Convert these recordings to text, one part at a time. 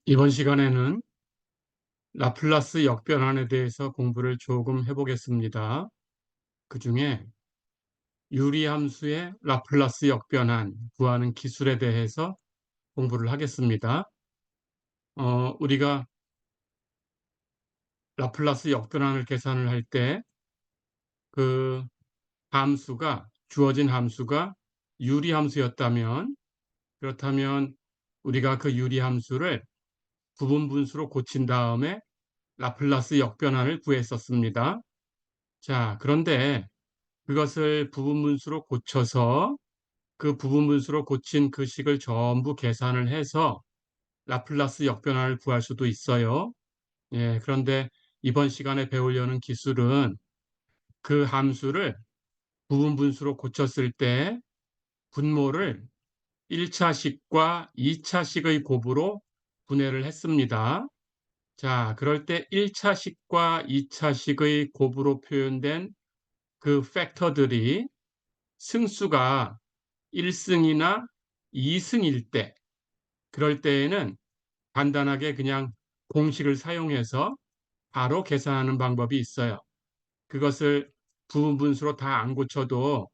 이번 시간에는 라플라스 역변환에 대해서 공부를 조금 해보겠습니다. 그 중에 유리함수의 라플라스 역변환 구하는 기술에 대해서 공부를 하겠습니다. 우리가 라플라스 역변환을 계산을 할 때 그 주어진 함수가 유리함수였다면, 그렇다면 우리가 그 유리함수를 부분분수로 고친 다음에 라플라스 역변환을 구했었습니다. 자, 그런데 그것을 부분분수로 고쳐서 그 부분분수로 고친 그 식을 전부 계산을 해서 라플라스 역변화를 구할 수도 있어요. 예, 그런데 이번 시간에 배우려는 기술은 그 함수를 부분분수로 고쳤을 때 분모를 1차식과 2차식의 곱으로 분해를 했습니다. 자, 그럴 때 1차식과 2차식의 곱으로 표현된 그 팩터들이 승수가 1승이나 2승일 때, 그럴 때에는 간단하게 그냥 공식을 사용해서 바로 계산하는 방법이 있어요. 그것을 부분분수로 다 안 고쳐도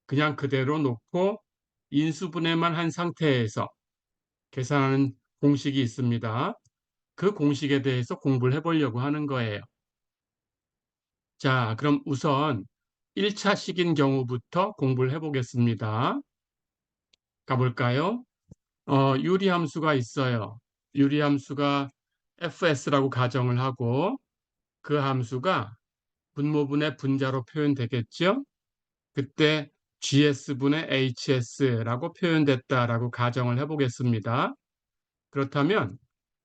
그냥 그대로 놓고 인수분해만 한 상태에서 계산하는 공식이 있습니다. 그 공식에 대해서 공부를 해보려고 하는 거예요. 자, 그럼 우선 1차식인 경우부터 공부를 해보겠습니다. 가볼까요? 유리함수가 있어요. 유리함수가 fs라고 가정을 하고 그 함수가 분모분의 분자로 표현되겠죠? 그때 gs분의 hs라고 표현됐다라고 가정을 해보겠습니다. 그렇다면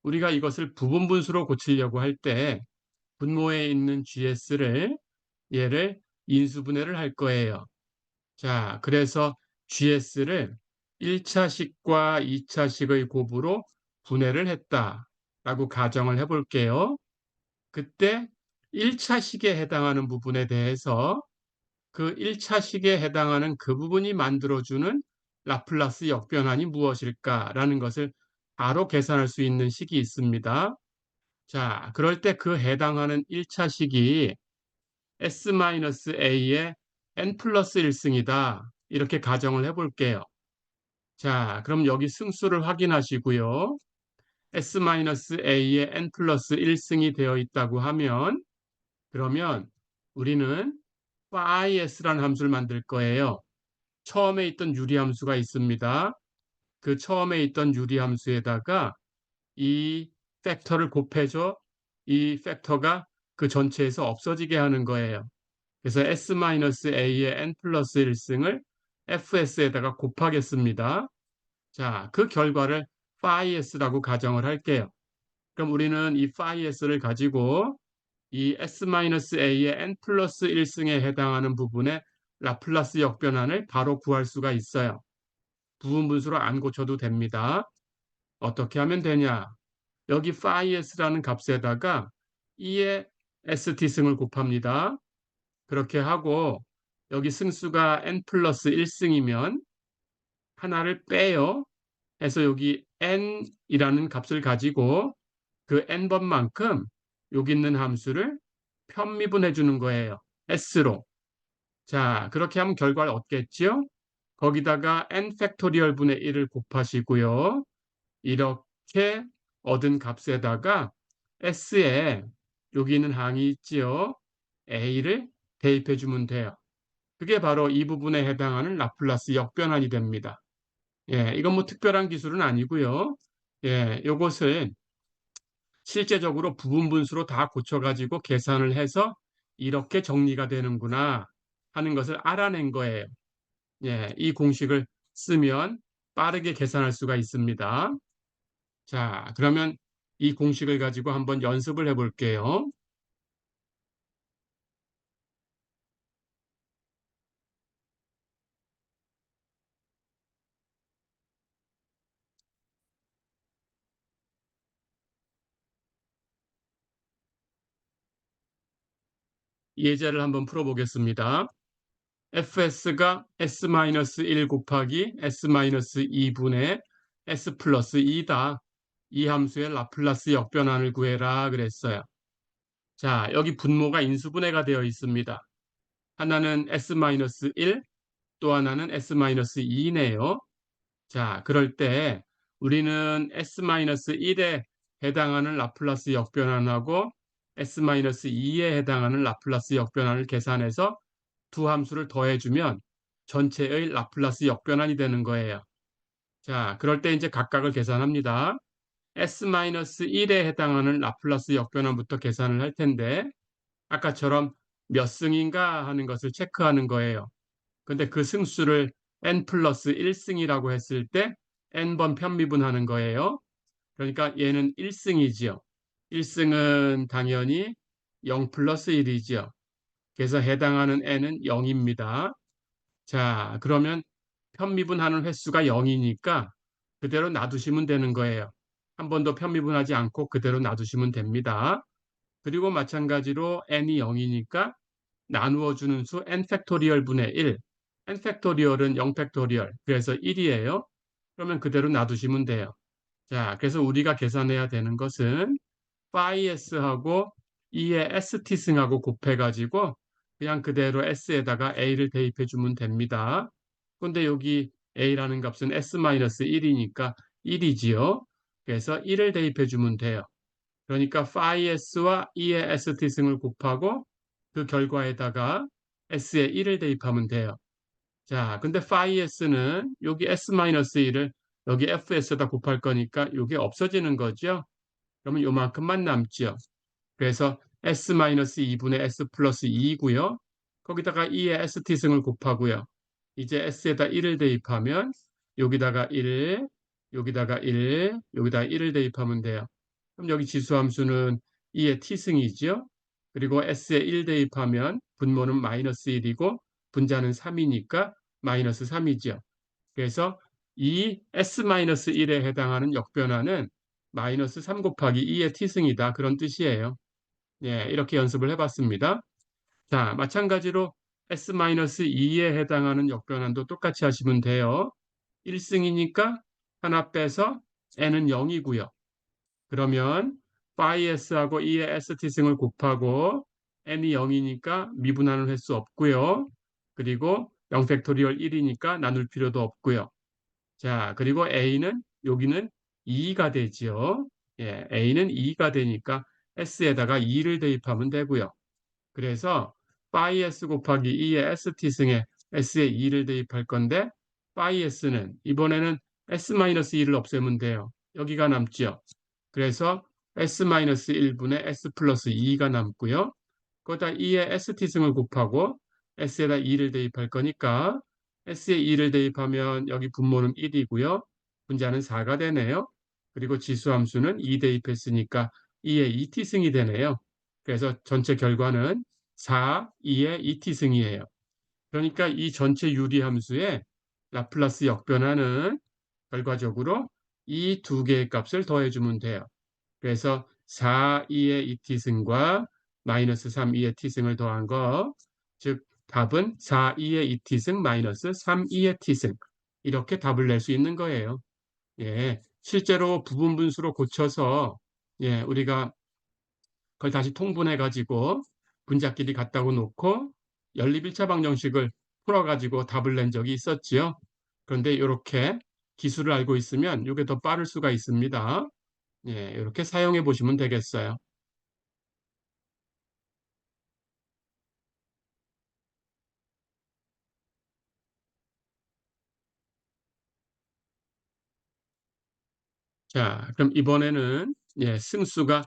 우리가 이것을 부분분수로 고치려고 할 때 분모에 있는 gs를 얘를 인수분해를 할 거예요. 자, 그래서 GS를 1차식과 2차식의 곱으로 분해를 했다라고 가정을 해볼게요. 그때 1차식에 해당하는 부분에 대해서 그 1차식에 해당하는 그 부분이 만들어주는 라플라스 역변환이 무엇일까라는 것을 바로 계산할 수 있는 식이 있습니다. 자, 그럴 때 그 해당하는 1차식이 S-A의 n 플러스 1승이다. 이렇게 가정을 해볼게요. 자, 그럼 여기 승수를 확인하시고요. S-A의 n 플러스 1승이 되어 있다고 하면 그러면 우리는 phi-s라는 함수를 만들 거예요. 처음에 있던 유리함수가 있습니다. 그 처음에 있던 유리함수에다가 이 팩터를 곱해줘 이 팩터가 그 전체에서 없어지게 하는 거예요. 그래서 S-A의 n 플러스 1승을 fs에다가 곱하겠습니다. 자, 그 결과를 phi-s라고 가정을 할게요. 그럼 우리는 이 phi-s를 가지고 이 S-A의 n 플러스 1승에 해당하는 부분의 라플라스 역변환을 바로 구할 수가 있어요. 부분분수로 안 고쳐도 됩니다. 어떻게 하면 되냐? 여기 phi-s라는 값에다가 2의 st승을 곱합니다. 그렇게 하고 여기 승수가 n 플러스 1승이면 하나를 빼요. 해서 여기 n이라는 값을 가지고 그 n번만큼 여기 있는 함수를 편미분해 주는 거예요. s로. 자, 그렇게 하면 결과를 얻겠죠? 거기다가 n 팩토리얼 분의 1을 곱하시고요. 이렇게 얻은 값에다가 s에 여기 있는 항이 있지요. a를 대입해 주면 돼요. 그게 바로 이 부분에 해당하는 라플라스 역변환이 됩니다. 예, 이건 뭐 특별한 기술은 아니고요. 예, 요것을 실제적으로 부분분수로 다 고쳐가지고 계산을 해서 이렇게 정리가 되는구나 하는 것을 알아낸 거예요. 예, 이 공식을 쓰면 빠르게 계산할 수가 있습니다. 자, 그러면 이 공식을 가지고 한번 연습을 해볼게요. 예제를 한번 풀어보겠습니다. fs가 s-1 곱하기 s-2분의 s 플러스 2다. 이 함수의 라플라스 역변환을 구해라 그랬어요. 자, 여기 분모가 인수분해가 되어 있습니다. 하나는 S-1, 또 하나는 S-2네요. 자, 그럴 때 우리는 S-1에 해당하는 라플라스 역변환하고 S-2에 해당하는 라플라스 역변환을 계산해서 두 함수를 더해주면 전체의 라플라스 역변환이 되는 거예요. 자, 그럴 때 이제 각각을 계산합니다. S-1에 해당하는 라플라스 역변환부터 계산을 할 텐데 아까처럼 몇 승인가 하는 것을 체크하는 거예요. 근데 그 승수를 n 플러스 1승이라고 했을 때 n번 편미분하는 거예요. 그러니까 얘는 1승이지요. 1승은 당연히 0 플러스 1이지요. 그래서 해당하는 n은 0입니다. 자, 그러면 편미분하는 횟수가 0이니까 그대로 놔두시면 되는 거예요. 한 번도 편미분하지 않고 그대로 놔두시면 됩니다. 그리고 마찬가지로 n이 0이니까 나누어 주는 수 n 팩토리얼 분의 1. n 팩토리얼은 0 팩토리얼. 그래서 1이에요. 그러면 그대로 놔두시면 돼요. 자, 그래서 우리가 계산해야 되는 것은 phi s하고 2의 st승하고 곱해가지고 그냥 그대로 s에다가 a를 대입해 주면 됩니다. 근데 여기 a라는 값은 s-1이니까 1이지요. 그래서 1을 대입해 주면 돼요. 그러니까 phi s와 2의 st승을 곱하고 그 결과에다가 s에 1을 대입하면 돼요. 자, 근데 phi s는 여기 s-1을 여기 fs에다 곱할 거니까 이게 없어지는 거죠. 그러면 요만큼만 남죠. 그래서 s-2분의 s 플러스 2이고요. 거기다가 2의 st승을 곱하고요. 이제 s에다 1을 대입하면 여기다가 1, 여기다가 1, 여기다가 1을 대입하면 돼요. 그럼 여기 지수함수는 2의 t승이죠. 그리고 s에 1 대입하면 분모는 마이너스 1이고 분자는 3이니까 마이너스 3이죠. 그래서 이 s-1에 해당하는 역변화는 마이너스 3 곱하기 2의 t승이다. 그런 뜻이에요. 예, 이렇게 연습을 해봤습니다. 자, 마찬가지로 S-2에 해당하는 역변환도 똑같이 하시면 돼요. 1승이니까 하나 빼서 n은 0이고요. 그러면 phi s하고 2의 st승을 곱하고 n이 0이니까 미분하는 횟수 없고요. 그리고 0 팩토리얼 1이니까 나눌 필요도 없고요. 자, 그리고 a는 여기는 2가 되지요. 예, a는 2가 되니까 s에다가 2를 대입하면 되고요. 그래서 phi s 곱하기 2의 st승에 s에 2를 대입할 건데 phi s는 이번에는 s-2를 없애면 돼요. 여기가 남죠. 그래서 s-1분의 s 플러스 2가 남고요. 거기다 2의 st승을 곱하고 s에다 2를 대입할 거니까 s에 2를 대입하면 여기 분모는 1이고요. 분자는 4가 되네요. 그리고 지수함수는 2 대입했으니까 2의 2t승이 되네요. 그래서 전체 결과는 4, 2의 2t승이에요. 그러니까 이 전체 유리함수의 라플라스 역변화는 결과적으로 이 두 개의 값을 더해주면 돼요. 그래서 4, 2의 2t승과 마이너스 3, 2의 t승을 더한 거, 즉 답은 4, 2의 2t승 마이너스 3, 2의 t승. 이렇게 답을 낼 수 있는 거예요. 예, 실제로 부분분수로 고쳐서 우리가 그걸 다시 통분해가지고 분자끼리 갖다고 놓고 연립 1차 방정식을 풀어가지고 답을 낸 적이 있었지요. 그런데 이렇게 기술을 알고 있으면 이게 더 빠를 수가 있습니다. 예, 이렇게 사용해 보시면 되겠어요. 자, 그럼 이번에는 승수가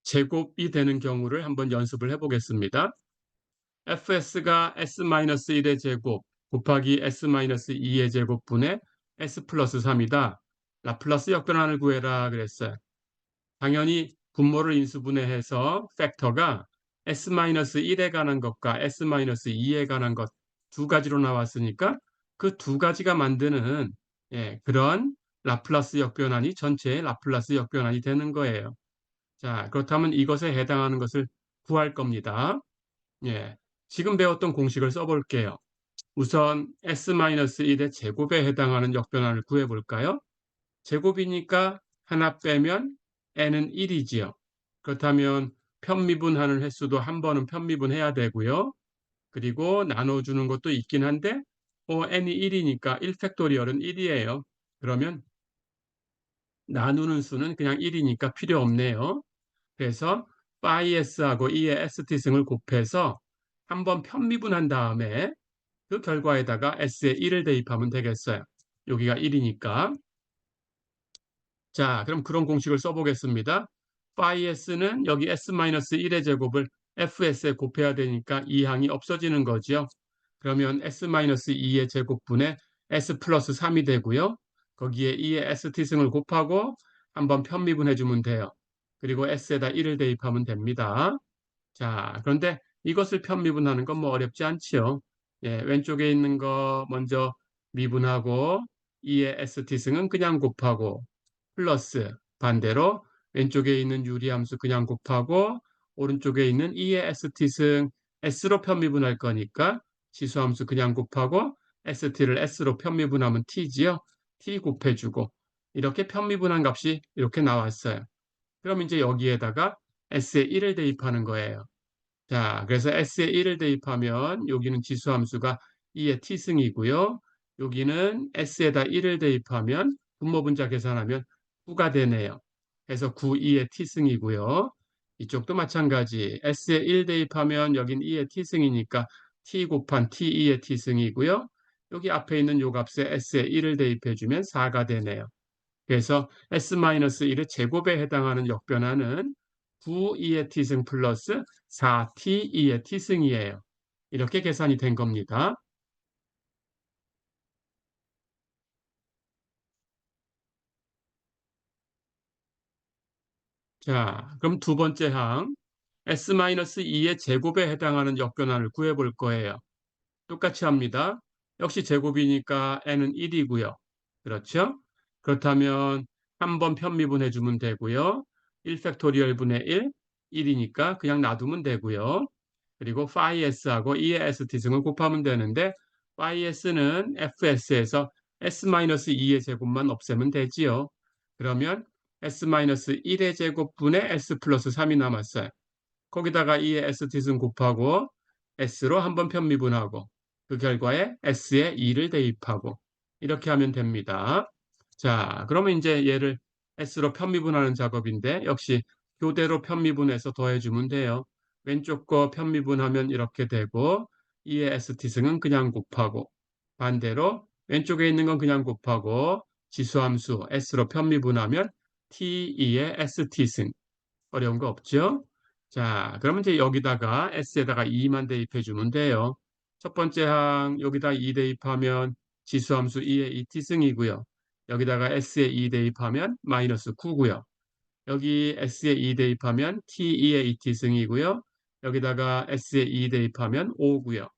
제곱이 되는 경우를 한번 연습을 해보겠습니다. fs가 s-1의 제곱 곱하기 s-2의 제곱분의 s 플러스 3이다. 라플라스 역변환을 구해라 그랬어요. 당연히 분모를 인수분해해서 팩터가 s-1에 관한 것과 s-2에 관한 것 두 가지로 나왔으니까 그 두 가지가 만드는 그런 라플라스 역변환이 전체의 라플라스 역변환이 되는 거예요. 자, 그렇다면 이것에 해당하는 것을 구할 겁니다. 예, 지금 배웠던 공식을 써볼게요. 우선 s-1의 제곱에 해당하는 역변환을 구해볼까요? 제곱이니까 하나 빼면 n은 1이지요. 그렇다면 편미분하는 횟수도 한 번은 편미분해야 되고요. 그리고 나눠주는 것도 있긴 한데 n이 1이니까 1팩토리얼은 1이에요. 그러면 나누는 수는 그냥 1이니까 필요 없네요. 그래서 파이 s하고 2의 st승을 곱해서 한번 편미분한 다음에 그 결과에다가 s에 1을 대입하면 되겠어요. 여기가 1이니까. 자, 그럼 그런 공식을 써보겠습니다. 파이 s는 여기 s-1의 제곱을 fs에 곱해야 되니까 이 항이 없어지는 거죠. 그러면 s-2의 제곱분의 s 플러스 3이 되고요. 거기에 2의 st승을 곱하고 한번 편미분해 주면 돼요. 그리고 s에다 1을 대입하면 됩니다. 자, 그런데 이것을 편미분하는 건 뭐 어렵지 않지요. 예, 왼쪽에 있는 거 먼저 미분하고 2의 st승은 그냥 곱하고 플러스 반대로 왼쪽에 있는 유리함수 그냥 곱하고 오른쪽에 있는 2의 st승 s로 편미분할 거니까 지수함수 그냥 곱하고 st를 s로 편미분하면 t지요. t 곱해주고 이렇게 편미분한 값이 이렇게 나왔어요. 그럼 이제 여기에다가 s에 1을 대입하는 거예요. 자, 그래서 s에 1을 대입하면 여기는 지수함수가 2의 t승이고요. 여기는 s에다 1을 대입하면 분모분자 계산하면 9가 되네요. 그래서 9, 2의 t승이고요. 이쪽도 마찬가지. s에 1 대입하면 여긴 2의 t승이니까 t 곱한 t, 2의 t승이고요. 여기 앞에 있는 요 값에 s에 1을 대입해주면 4가 되네요. 그래서 s-1의 제곱에 해당하는 역변화는 9, 2의 t승 플러스 4t, 2의 t승이에요. 이렇게 계산이 된 겁니다. 자, 그럼 두 번째 항 s-2의 제곱에 해당하는 역변화를 구해볼 거예요. 똑같이 합니다. 역시 제곱이니까 n은 1이고요. 그렇죠? 그렇다면 한 번 편미분해 주면 되고요. 1팩토리얼 분의 1, 1이니까 그냥 놔두면 되고요. 그리고 phi s하고 2의 st승을 곱하면 되는데 phi s는 fs에서 s-2의 제곱만 없애면 되지요. 그러면 s-1의 제곱분의 s 플러스 3이 남았어요. 거기다가 2의 st승 곱하고 s로 한번 편미분하고 그 결과에 s에 2를 대입하고 이렇게 하면 됩니다. 자, 그러면 이제 얘를 s로 편미분하는 작업인데 역시 교대로 편미분해서 더해주면 돼요. 왼쪽 거 편미분하면 이렇게 되고 2의 st승은 그냥 곱하고 반대로 왼쪽에 있는 건 그냥 곱하고 지수함수 s로 편미분하면 t2의 st승 어려운 거 없죠? 자, 그러면 이제 여기다가 s에다가 2만 대입해 주면 돼요. 첫 번째 항 여기다 2 대입하면 지수함수 2의 2t승이고요. 여기다가 s에 2 대입하면 마이너스 9고요. 여기 s에 2 대입하면 t2의 2t승이고요. 여기다가 s에 2 대입하면 5고요.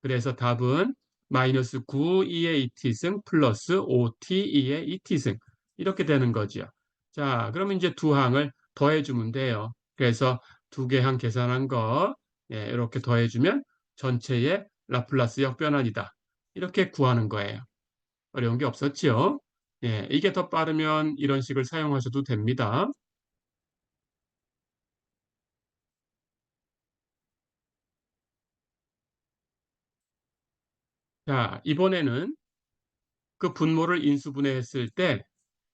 그래서 답은 마이너스 9, 2의 2t승 플러스 5t, 2의 2t승 이렇게 되는 거죠. 자, 그러면 이제 두 항을 더해주면 돼요. 그래서 두 개 항 계산한 거 예, 이렇게 더해주면 전체의 라플라스 역변환이다. 이렇게 구하는 거예요. 어려운 게 없었지요? 예, 이게 더 빠르면 이런 식을 사용하셔도 됩니다. 자, 이번에는 그 분모를 인수분해했을 때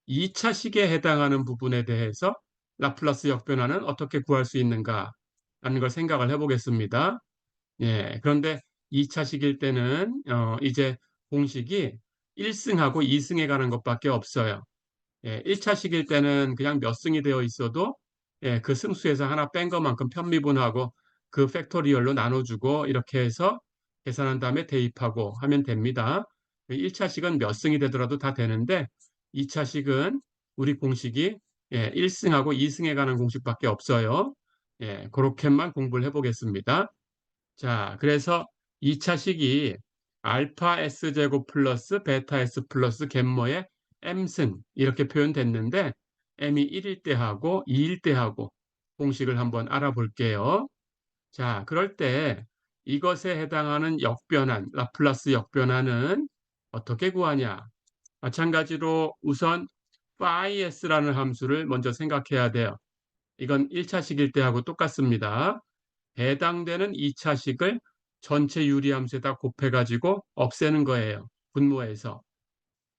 2차 식에 해당하는 부분에 대해서 라플라스 역변화는 어떻게 구할 수 있는가 라는 걸 생각을 해보겠습니다. 예, 그런데 2차 식일 때는 이제 공식이 1승하고 2승에 가는 것밖에 없어요. 예, 1차 식일 때는 그냥 몇 승이 되어 있어도 예, 그 승수에서 하나 뺀 것만큼 편미분하고 그 팩토리얼로 나눠주고 이렇게 해서 계산한 다음에 대입하고 하면 됩니다. 1차 식은 몇 승이 되더라도 다 되는데 2차 식은 우리 공식이 예, 1승하고 2승에 가는 공식밖에 없어요. 예, 그렇게만 공부를 해보겠습니다. 자, 그래서 2차 식이 알파 S제곱 플러스 베타 S 플러스 갯모의 M승 이렇게 표현됐는데 M이 1일 때 하고 2일 때 하고 공식을 한번 알아볼게요. 자, 그럴 때 이것에 해당하는 역변환, 라플라스 역변환은 어떻게 구하냐? 마찬가지로 우선 phi-s라는 함수를 먼저 생각해야 돼요. 이건 1차식일 때하고 똑같습니다. 해당되는 2차식을 전체 유리함수에다 곱해가지고 없애는 거예요. 분모해서.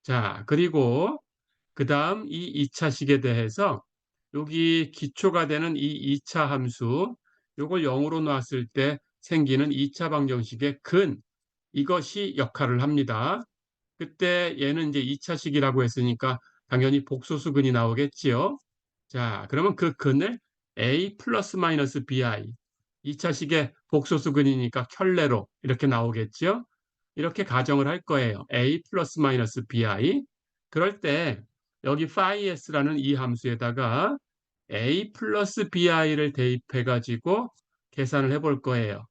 자, 그리고 그 다음 이 2차식에 대해서 여기 기초가 되는 이 2차 함수, 요걸 0으로 놨을 때 생기는 2차 방정식의 근, 이것이 역할을 합니다. 그때 얘는 이제 2차식이라고 했으니까 당연히 복소수근이 나오겠지요. 자, 그러면 그 근을 a 플러스 마이너스 bi, 2차식의 복소수근이니까 켤레로 이렇게 나오겠죠. 이렇게 가정을 할 거예요. a 플러스 마이너스 bi. 그럴 때 여기 phi-s라는 이 함수에다가 a 플러스 bi를 대입해 가지고 계산을 해 볼 거예요.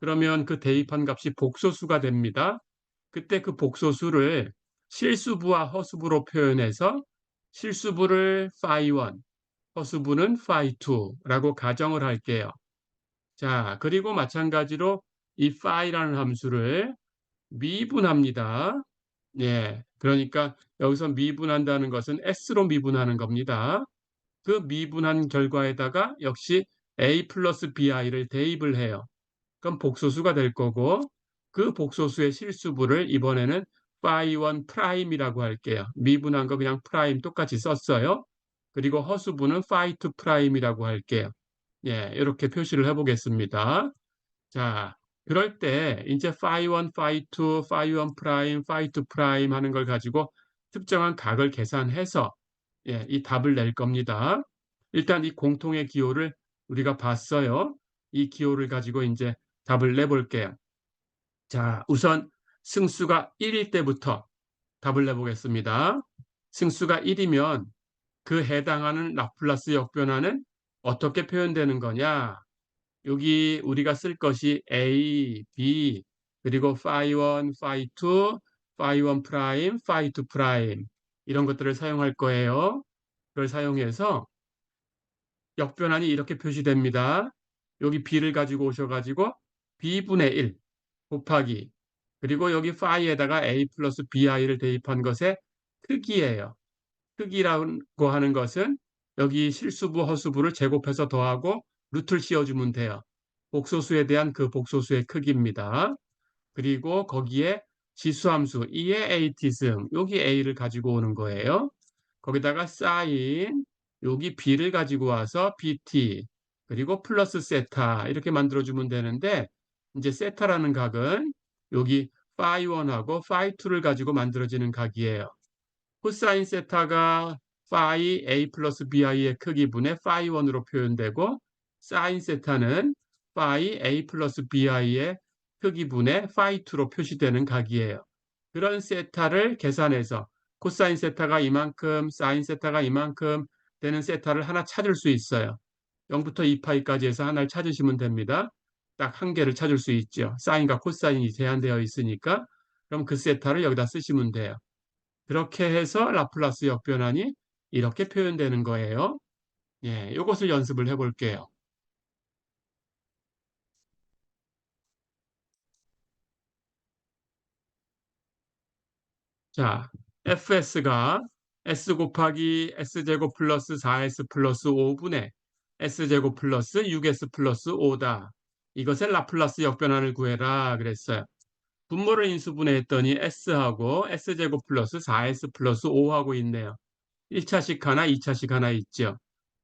그러면 그 대입한 값이 복소수가 됩니다. 그때 그 복소수를 실수부와 허수부로 표현해서 실수부를 phi1, 허수부는 phi2라고 가정을 할게요. 자, 그리고 마찬가지로 이 phi라는 함수를 미분합니다. 예, 그러니까 여기서 미분한다는 것은 s로 미분하는 겁니다. 그 미분한 결과에다가 역시 a 플러스 bi를 대입을 해요. 그럼 복소수가 될 거고 그 복소수의 실수부를 이번에는 phi1 프라임이라고 할게요. 미분한 거 그냥 프라임 똑같이 썼어요. 그리고 허수부는 phi2 프라임이라고 할게요. 예, 이렇게 표시를 해보겠습니다. 자, 그럴 때 이제 phi1, phi2, phi1 프라임, phi2 프라임 하는 걸 가지고 특정한 각을 계산해서 예, 이 답을 낼 겁니다. 일단 이 공통의 기호를 우리가 봤어요. 이 기호를 가지고 이제 답을 내볼게요. 자, 우선 승수가 1일 때부터 답을 내보겠습니다. 승수가 1이면 그 해당하는 라플라스 역변화는 어떻게 표현되는 거냐? 여기 우리가 쓸 것이 A, B, 그리고 phi1, phi2, phi1 프라임, phi2 프라임 이런 것들을 사용할 거예요. 그걸 사용해서 역변환이 이렇게 표시됩니다. 여기 B를 가지고 오셔가지고 B분의 1 곱하기 그리고 여기 phi에다가 A 플러스 BI를 대입한 것의 크기예요. 크기라고 하는 것은 여기 실수부, 허수부를 제곱해서 더하고 루트를 씌워주면 돼요. 복소수에 대한 그 복소수의 크기입니다. 그리고 거기에 지수함수 2의 AT승, 여기 A를 가지고 오는 거예요. 거기다가 sin, 여기 B를 가지고 와서 BT, 그리고 플러스 세타 이렇게 만들어주면 되는데 이제 세타라는 각은 여기 phi1하고 phi2를 가지고 만들어지는 각이에요. 코사인 세타가 phi a 플러스 bi의 크기분의 phi1으로 표현되고 사인 세타는 phi a 플러스 bi의 크기분의 phi2로 표시되는 각이에요. 그런 세타를 계산해서 코사인 세타가 이만큼, 사인 세타가 이만큼 되는 세타를 하나 찾을 수 있어요. 0부터 2파이까지 해서 하나를 찾으시면 됩니다. 딱 한 개를 찾을 수 있죠. 사인과 코사인이 제한되어 있으니까 그럼 그 세타를 여기다 쓰시면 돼요. 그렇게 해서 라플라스 역변환이 이렇게 표현되는 거예요. 예, 이것을 연습을 해볼게요. 자, fs가 s 곱하기 s제곱 플러스 4s 플러스 5분의 s제곱 플러스 6s 플러스 5다. 이것의 라플라스 역변환을 구해라 그랬어요. 분모를 인수분해했더니 s하고 s제곱 플러스 4s 플러스 5하고 있네요. 1차식 하나, 2차식 하나 있죠.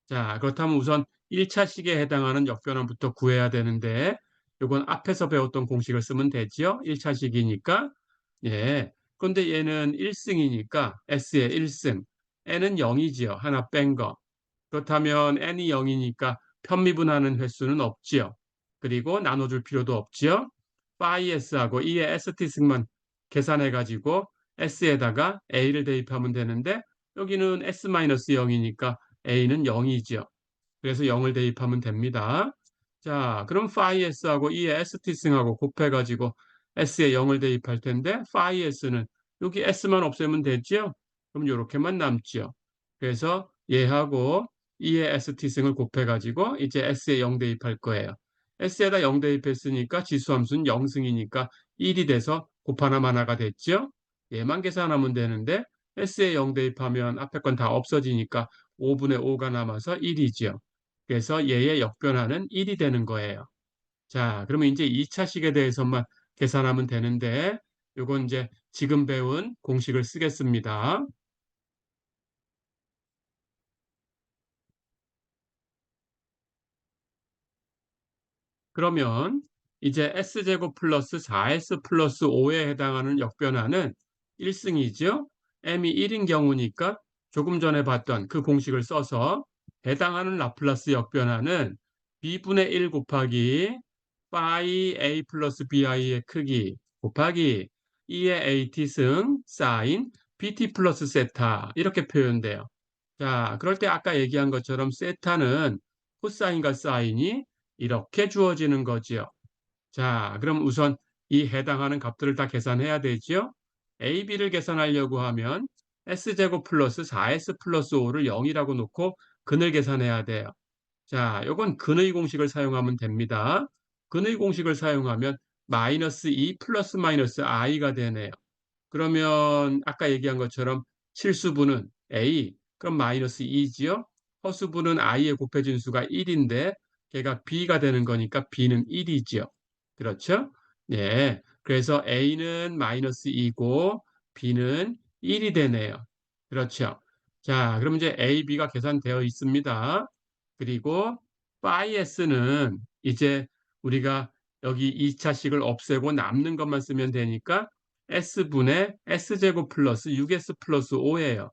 자, 그렇다면 우선 1차식에 해당하는 역변환부터 구해야 되는데 이건 앞에서 배웠던 공식을 쓰면 되지요. 1차식이니까. 예. 그런데 얘는 1승이니까 S의 1승. N은 0이지요. 하나 뺀 거. 그렇다면 N이 0이니까 편미분하는 횟수는 없지요. 그리고 나눠줄 필요도 없지요. phi S하고 E의 ST승만 계산해가지고 S에다가 A를 대입하면 되는데 여기는 S-0이니까 A는 0이죠. 그래서 0을 대입하면 됩니다. 자, 그럼 phi S하고 E의 ST승하고 곱해가지고 S에 0을 대입할 텐데 phi S는 여기 S만 없애면 되죠? 그럼 이렇게만 남죠. 그래서 얘하고 E의 ST승을 곱해가지고 이제 S에 0 대입할 거예요. S에다 0 대입했으니까 지수함수는 0승이니까 1이 돼서 곱하나만 하나가 됐죠? 얘만 계산하면 되는데 S에 0 대입하면 앞에 건 다 없어지니까 5분의 5가 남아서 1이지요. 그래서 얘의 역변화는 1이 되는 거예요. 자, 그러면 이제 2차 식에 대해서만 계산하면 되는데 요건 이제 지금 배운 공식을 쓰겠습니다. 그러면 이제 S제곱 플러스 4S 플러스 5에 해당하는 역변화는 1승이죠. M이 1인 경우니까 조금 전에 봤던 그 공식을 써서 해당하는 라플라스 역변화는 B분의 1 곱하기 파이 A 플러스 BI의 크기 곱하기 2의 AT승 사인 BT 플러스 세타 이렇게 표현돼요. 자, 그럴 때 아까 얘기한 것처럼 세타는 코사인과 사인이 이렇게 주어지는 거지요. 자, 그럼 우선 이 해당하는 값들을 다 계산해야 되지요. AB를 계산하려고 하면 S제곱 플러스 4S 플러스 5를 0이라고 놓고 근을 계산해야 돼요. 자, 요건 근의 공식을 사용하면 됩니다. 근의 공식을 사용하면 마이너스 2 플러스 마이너스 i가 되네요. 그러면 아까 얘기한 것처럼 실수분은 a, 그럼 마이너스 2지요. 허수분은 i에 곱해진 수가 1인데 걔가 b가 되는 거니까 b는 1이지요. 그렇죠? 네. 그래서 a는 마이너스 2고 b는 1이 되네요. 그렇죠? 자, 그럼 이제 a, b가 계산되어 있습니다. 그리고 phi s는 이제 우리가 여기 2차식을 없애고 남는 것만 쓰면 되니까 S분의 S제곱 플러스 6S 플러스 5예요.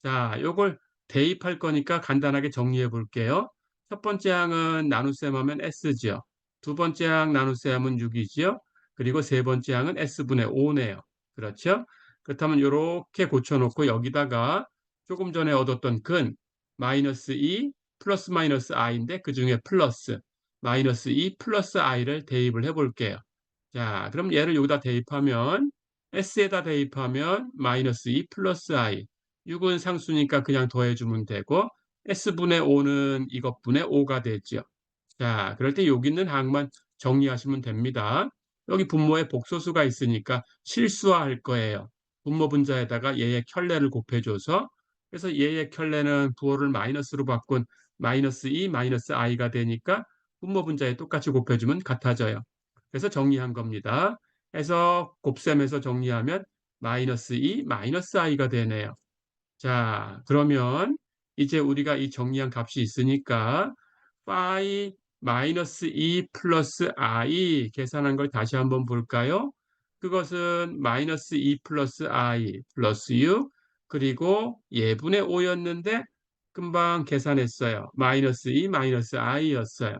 자, 요걸 대입할 거니까 간단하게 정리해 볼게요. 첫 번째 항은 나눗셈 하면 S죠. 두 번째 항 나눗셈 하면 6이죠. 그리고 세 번째 항은 S분의 5네요. 그렇죠? 그렇다면 이렇게 고쳐놓고 여기다가 조금 전에 얻었던 근 마이너스 2 플러스 마이너스 i인데 그 중에 플러스 마이너스 2 플러스 i를 대입을 해 볼게요. 자, 그럼 얘를 여기다 대입하면 S에다 대입하면 마이너스 2 플러스 i 6은 상수니까 그냥 더해주면 되고 S분의 5는 이것분의 5가 되죠. 자, 그럴 때 여기 있는 항만 정리하시면 됩니다. 여기 분모에 복소수가 있으니까 실수화할 거예요. 분모 분자에다가 얘의 켤레를 곱해줘서 그래서 얘의 켤레는 부호를 마이너스로 바꾼 마이너스 2 마이너스 i가 되니까 분모 분자에 똑같이 곱해주면 같아져요. 그래서 정리한 겁니다. 해서 곱셈해서 정리하면 마이너스 2 마이너스 i가 되네요. 자, 그러면 이제 우리가 이 정리한 값이 있으니까 파이 마이너스 2 플러스 i 계산한 걸 다시 한번 볼까요? 그것은 마이너스 2 플러스 i 플러스 6 그리고 예분의 5였는데 금방 계산했어요. 마이너스 2 마이너스 i였어요.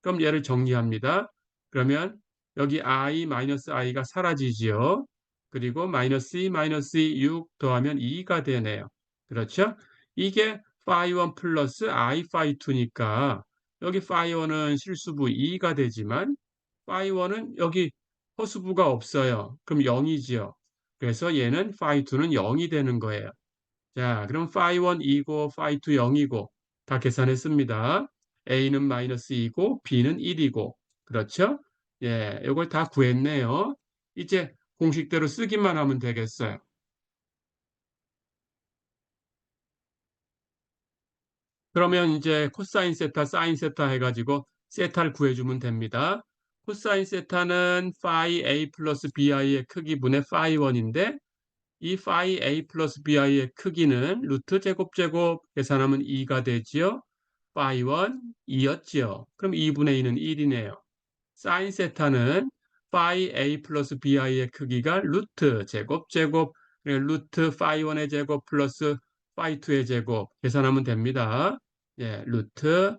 그럼 얘를 정리합니다. 그러면 여기 i 마이너스 i가 사라지지요. 그리고 마이너스 2 마이너스 6 더하면 2가 되네요. 그렇죠? 이게 phi1 플러스 i phi2니까 여기 phi1은 실수부 2가 되지만 phi1은 여기 허수부가 없어요. 그럼 0이지요. 그래서 얘는 phi2는 0이 되는 거예요. 자, 그럼 phi1 2고 phi2 0이고 다 계산했습니다. A는 마이너스 2고 B는 1이고 그렇죠? 예, 이걸 다 구했네요. 이제 공식대로 쓰기만 하면 되겠어요. 그러면 이제 코사인 세타, 사인 세타 해가지고 세타를 구해주면 됩니다. 코사인 세타는 파이 A 플러스 BI의 크기분의 파이 1인데 이 파이 A 플러스 BI의 크기는 루트 제곱 계산하면 2가 되지요. 파이 1, 2였지요. 그럼 2분의 2는 1이네요. 사인 세타는 파이 A 플러스 BI의 크기가 루트 루트 파이 1의 제곱 플러스 파이 2의 제곱 계산하면 됩니다. 예, 루트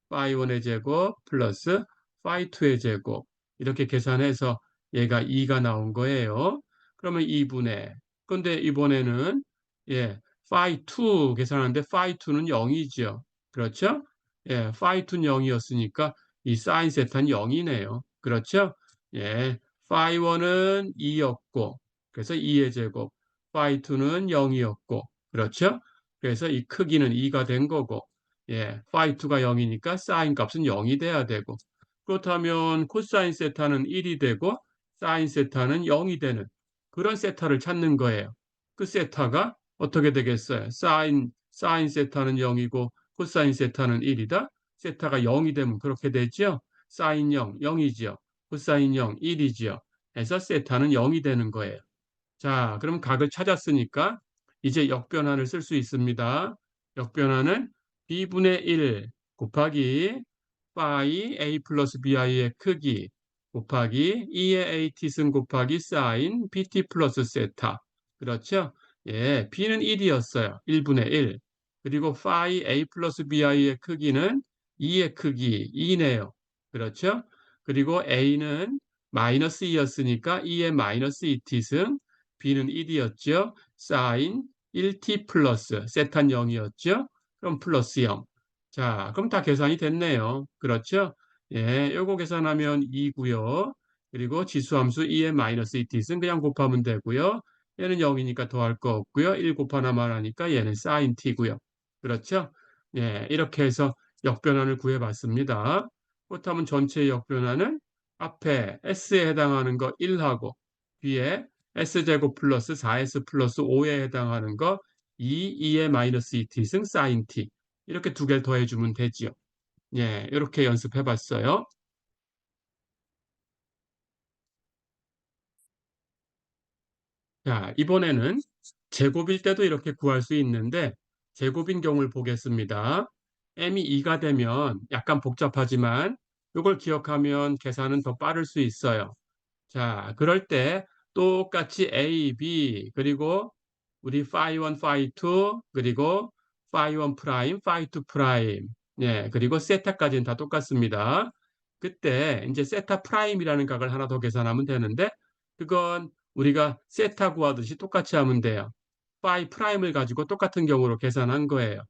파이 1의 제곱 플러스 파이 2의 제곱 이렇게 계산해서 얘가 2가 나온 거예요. 그러면 2분의 근데 이번에는 예, 파이 2 계산하는데 파이 2는 0이죠. 그렇죠? 예, 파이 2는 0이었으니까 이 사인 세타는 0이네요. 그렇죠? 예, 파이 1은 2였고 그래서 2의 제곱 파이 2는 0이었고 그렇죠? 그래서 이 크기는 2가 된 거고 예, 파이 2가 0이니까 사인 값은 0이 돼야 되고 그렇다면 코사인 세타는 1이 되고 사인 세타는 0이 되는 그런 세타를 찾는 거예요. 그 세타가 어떻게 되겠어요? 사인 세타는 0이고 코사인 세타는 1이다. 세타가 0이 되면 그렇게 되죠. 사인 0, 0이지요. 코사인 0, 1이지요. 해서 세타는 0이 되는 거예요. 자, 그럼 각을 찾았으니까 이제 역변환을 쓸 수 있습니다. 역변환은 b분의 1 곱하기 파이 a 플러스 bi의 크기 곱하기 2의 a t승 곱하기 사인 bt 플러스 세타. 그렇죠? 예, b는 1이었어요. 1분의 1. 그리고 파이 a 플러스 bi의 크기는 2의 크기 2네요. 그렇죠? 그리고 a는 마이너스 2였으니까 2의 마이너스 2t승, b는 1이었죠. 사인 1t 플러스 세탄 0이었죠. 그럼 플러스 0. 자, 그럼 다 계산이 됐네요. 그렇죠? 예, 요거 계산하면 2고요. 그리고 지수함수 2의 마이너스 2t는 그냥 곱하면 되고요. 얘는 0이니까 더할 거 없고요. 1 곱하나만 하니까 얘는 사인 t고요. 그렇죠? 예, 이렇게 해서 역변환을 구해봤습니다. 그렇다면 전체 역변환은 앞에 s에 해당하는 거 1하고 뒤에 s제곱 플러스 4s 플러스 5에 해당하는 거 2의 마이너스 2t승 사인 t 이렇게 두 개를 더해주면 되지요. 예, 이렇게 연습해봤어요. 자, 이번에는 제곱일 때도 이렇게 구할 수 있는데 제곱인 경우를 보겠습니다. m이 2가 되면 약간 복잡하지만 이걸 기억하면 계산은 더 빠를 수 있어요. 자, 그럴 때 똑같이 A, B, 그리고 우리 phi 1, phi 2, 그리고 phi 1 프라임, phi 2 프라임, 네, 그리고 세타까지는 다 똑같습니다. 그때 이제 세타 프라임이라는 각을 하나 더 계산하면 되는데 그건 우리가 세타 구하듯이 똑같이 하면 돼요. phi 프라임을 가지고 똑같은 경우로 계산한 거예요.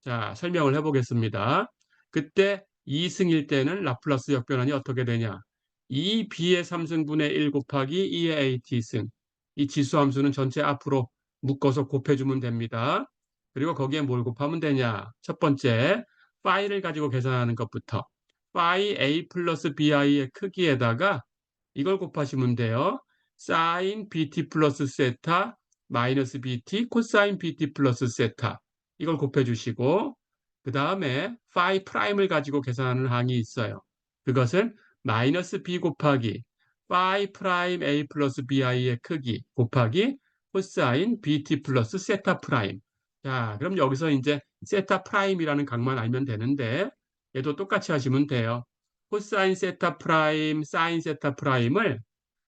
자, 설명을 해보겠습니다. 그때 2승일 때는 라플라스 역변환이 어떻게 되냐? 2b의 3승분의 1 곱하기 2의 at승. 이 지수함수는 전체 앞으로 묶어서 곱해주면 됩니다. 그리고 거기에 뭘 곱하면 되냐? 첫 번째, 파이를 가지고 계산하는 것부터. 파이 a 플러스 bi의 크기에다가 이걸 곱하시면 돼요. 사인 bt 플러스 세타 마이너스 bt 코사인 bt 플러스 세타. 이걸 곱해주시고 그 다음에 phi 프라임을 가지고 계산하는 항이 있어요. 그것은 마이너스 b 곱하기 phi 프라임 a 플러스 bi의 크기 곱하기 코사인 bt 플러스 세타 프라임. 자, 그럼 여기서 이제 세타 프라임이라는 각만 알면 되는데 얘도 똑같이 하시면 돼요. 코사인 세타 프라임, 사인 세타 프라임을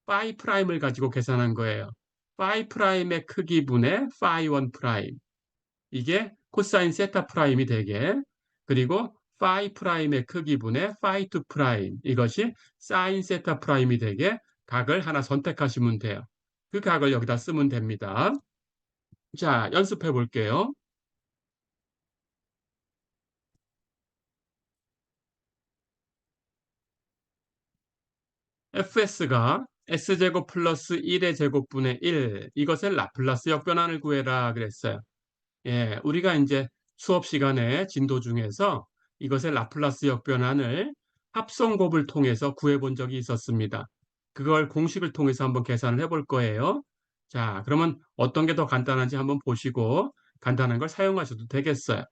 phi 프라임을 가지고 계산한 거예요. phi 프라임의 크기분의 phi 1 프라임. 이게 코사인 세타 프라임이 되게 그리고 phi 프라임의 크기분의 phi 2 프라임 이것이 사인 세타 프라임이 되게 각을 하나 선택하시면 돼요. 그 각을 여기다 쓰면 됩니다. 자, 연습해 볼게요. fs가 s제곱 플러스 1의 제곱분의 1 이것의 라플라스 역변환을 구해라 그랬어요. 예, 우리가 이제 수업 시간에 진도 중에서 이것의 라플라스 역변환을 합성곱을 통해서 구해본 적이 있었습니다. 그걸 공식을 통해서 한번 계산을 해볼 거예요. 자, 그러면 어떤 게 더 간단한지 한번 보시고 간단한 걸 사용하셔도 되겠어요.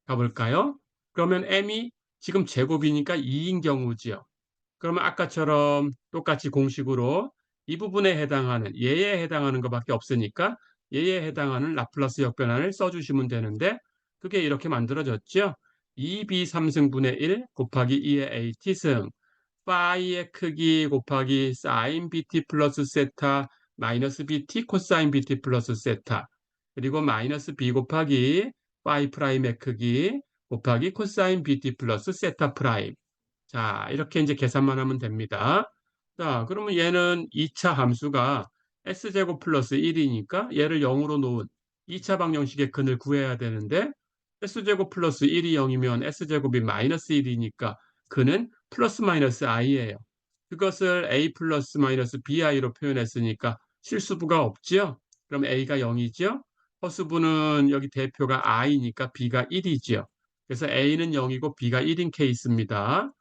가볼까요? 그러면 m이 지금 제곱이니까 2인 경우지요. 그러면 아까처럼 똑같이 공식으로 이 부분에 해당하는 얘에 해당하는 것밖에 없으니까 얘에 해당하는 라플라스 역변환을 써주시면 되는데 그게 이렇게 만들어졌죠. 2b 3승분의 1 곱하기 2의 at승 파이의 크기 곱하기 사인 bt 플러스 세타 마이너스 bt 코사인 bt 플러스 세타 그리고 마이너스 b 곱하기 파이 프라임의 크기 곱하기 코사인 bt 플러스 세타 프라임. 자, 이렇게 이제 계산만 하면 됩니다. 자, 그러면 얘는 2차 함수가 s제곱 플러스 1이니까 얘를 0으로 놓은 2차 방정식의 근을 구해야 되는데 s제곱 플러스 1이 0이면 s제곱이 마이너스 1이니까 근은 플러스 마이너스 i예요. 그것을 a 플러스 마이너스 bi로 표현했으니까 실수부가 없지요. 그럼 a가 0이죠. 허수부는 여기 대표가 i니까 b가 1이지요. 그래서 a는 0이고 b가 1인 케이스입니다.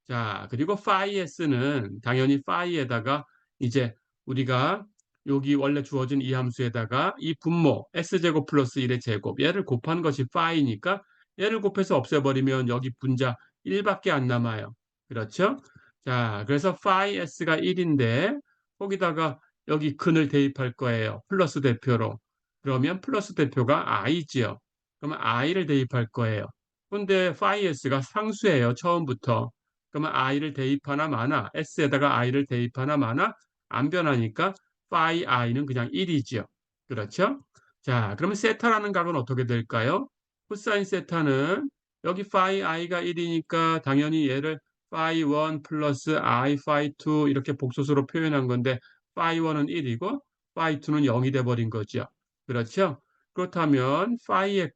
자, 그리고 phi s는 당연히 phi에다가 이제 우리가 여기 원래 주어진 이 함수에다가 이 분모 s제곱 플러스 1의 제곱 얘를 곱한 것이 파이니까 얘를 곱해서 없애버리면 여기 분자 1밖에 안 남아요. 그렇죠? 자, 그래서 파이 s가 1인데 거기다가 여기 근을 대입할 거예요. 플러스 대표로. 그러면 플러스 대표가 i지요. 그러면 i를 대입할 거예요. 근데 파이 s가 상수예요. 처음부터. 그러면 i를 대입하나 마나 s에다가 i를 대입하나 마나 안 변하니까 phi i는 그냥 1이지요. 그렇죠? 자, 그러면 세타라는 값은 어떻게 될까요? 코사인 세타는 여기 phi i가 1이니까 당연히 얘를 phi 1 플러스 i phi 2 이렇게 복소수로 표현한 건데 phi 1은 1이고 phi 2는 0이 돼 버린 거죠. 그렇죠? 그렇다면 phi의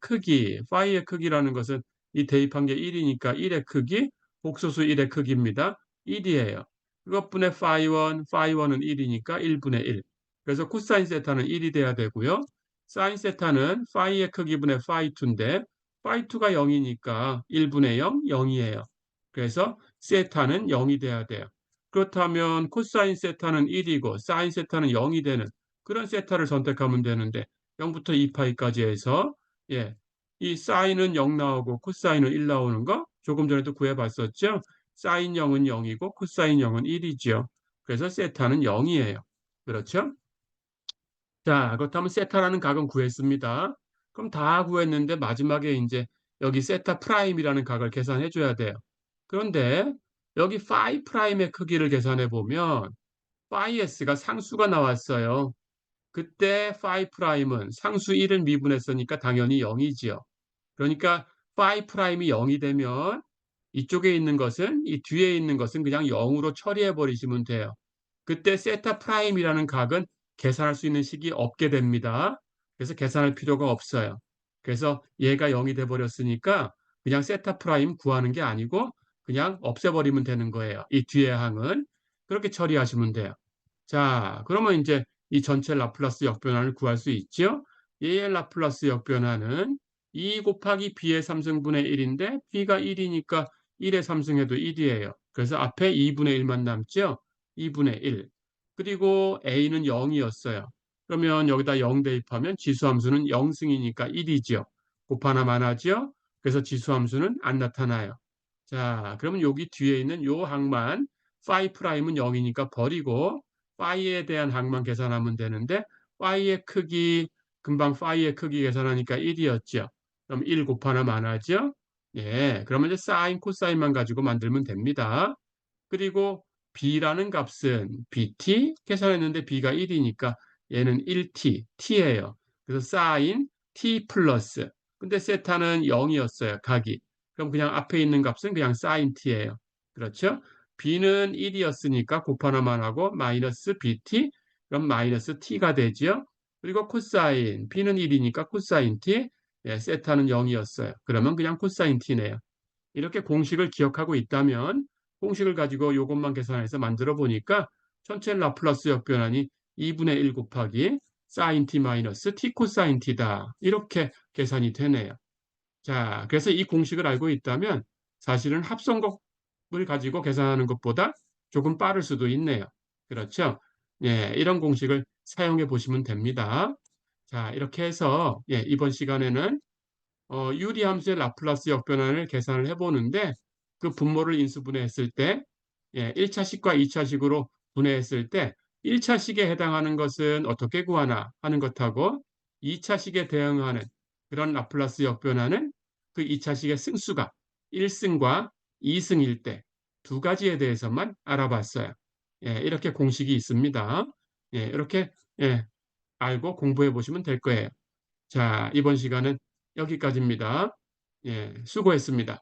크기라는 것은 이 대입한 게 1이니까 1의 크기, 복소수 1의 크기입니다. 1이에요. 그것분의 phi 1은 1이니까 1분의 1. 그래서 코사인 세타는 1이 돼야 되고요. 사인 세타는 파이의 크기분의 phi 2인데 phi 2가 0이니까 1분의 0, 0이에요. 그래서 세타는 0이 돼야 돼요. 그렇다면 코사인 세타는 1이고 사인 세타는 0이 되는 그런 세타를 선택하면 되는데 0부터 2파이까지 해서 예, 이 사인은 0 나오고 코사인은 1 나오는 거 조금 전에도 구해봤었죠. 사인 0은 0이고 코사인 0은 1이죠. 그래서 세타는 0이에요. 그렇죠? 자, 그렇다면 세타라는 각은 구했습니다. 그럼 다 구했는데 마지막에 이제 여기 세타 프라임이라는 각을 계산해 줘야 돼요. 그런데 여기 파이 프라임의 크기를 계산해 보면 파이 s가 상수가 나왔어요. 그때 파이 프라임은 상수 1을 미분했으니까 당연히 0이지요. 그러니까 파이 프라임이 0이 되면 이쪽에 있는 것은 이 뒤에 있는 것은 그냥 0으로 처리해 버리시면 돼요. 그때 세타 프라임이라는 각은 계산할 수 있는 식이 없게 됩니다. 그래서 계산할 필요가 없어요. 그래서 얘가 0이 돼 버렸으니까 그냥 세타 프라임 구하는 게 아니고 그냥 없애버리면 되는 거예요. 이 뒤에 항은 그렇게 처리하시면 돼요. 자, 그러면 이제 이 전체 라플라스 역변화를 구할 수 있죠. 얘의 라플라스 역변화는 2 곱하기 b의 3승분의 1인데 b가 1이니까 1의 3승해도 1이에요. 그래서 앞에 2분의 1만 남죠. 2분의 1. 그리고 a는 0이었어요. 그러면 여기다 0 대입하면 지수함수는 0승이니까 1이죠. 곱하나 마나죠. 그래서 지수함수는 안 나타나요. 자, 그러면 여기 뒤에 있는 요 항만 phi 프라임은 0이니까 버리고 phi에 대한 항만 계산하면 되는데 phi의 크기 금방 phi의 크기 계산하니까 1이었죠. 그럼 1 곱하나 마나죠. 예, 그러면 이제 사인 코사인만 가지고 만들면 됩니다. 그리고 b라는 값은 bt 계산했는데 b가 1이니까 얘는 1t, t예요. 그래서 사인 t 플러스 근데 세타는 0이었어요. 각이. 그럼 그냥 앞에 있는 값은 그냥 사인 t예요. 그렇죠? b는 1이었으니까 곱하나만 하고 마이너스 bt 그럼 마이너스 t가 되죠. 그리고 코사인 b는 1이니까 코사인 t 예, 세타는 0이었어요. 그러면 그냥 코사인 t네요. 이렇게 공식을 기억하고 있다면 공식을 가지고 이것만 계산해서 만들어 보니까 전체 라플라스 역변환이 2분의 1 곱하기 사인 t 마이너스 t 코사인 t다. 이렇게 계산이 되네요. 자, 그래서 이 공식을 알고 있다면 사실은 합성법을 가지고 계산하는 것보다 조금 빠를 수도 있네요. 그렇죠? 예, 이런 공식을 사용해 보시면 됩니다. 자, 이렇게 해서 예, 이번 시간에는 유리함수의 라플라스 역변환을 계산을 해보는데 그 분모를 인수분해했을 때 예, 1차식과 2차식으로 분해했을 때 1차식에 해당하는 것은 어떻게 구하나 하는 것하고 2차식에 대응하는 그런 라플라스 역변환은 그 2차식의 승수가 1승과 2승일 때 두 가지에 대해서만 알아봤어요. 예, 이렇게 공식이 있습니다. 예, 이렇게 예, 알고 공부해 보시면 될 거예요. 자, 이번 시간은 여기까지입니다. 예, 수고했습니다.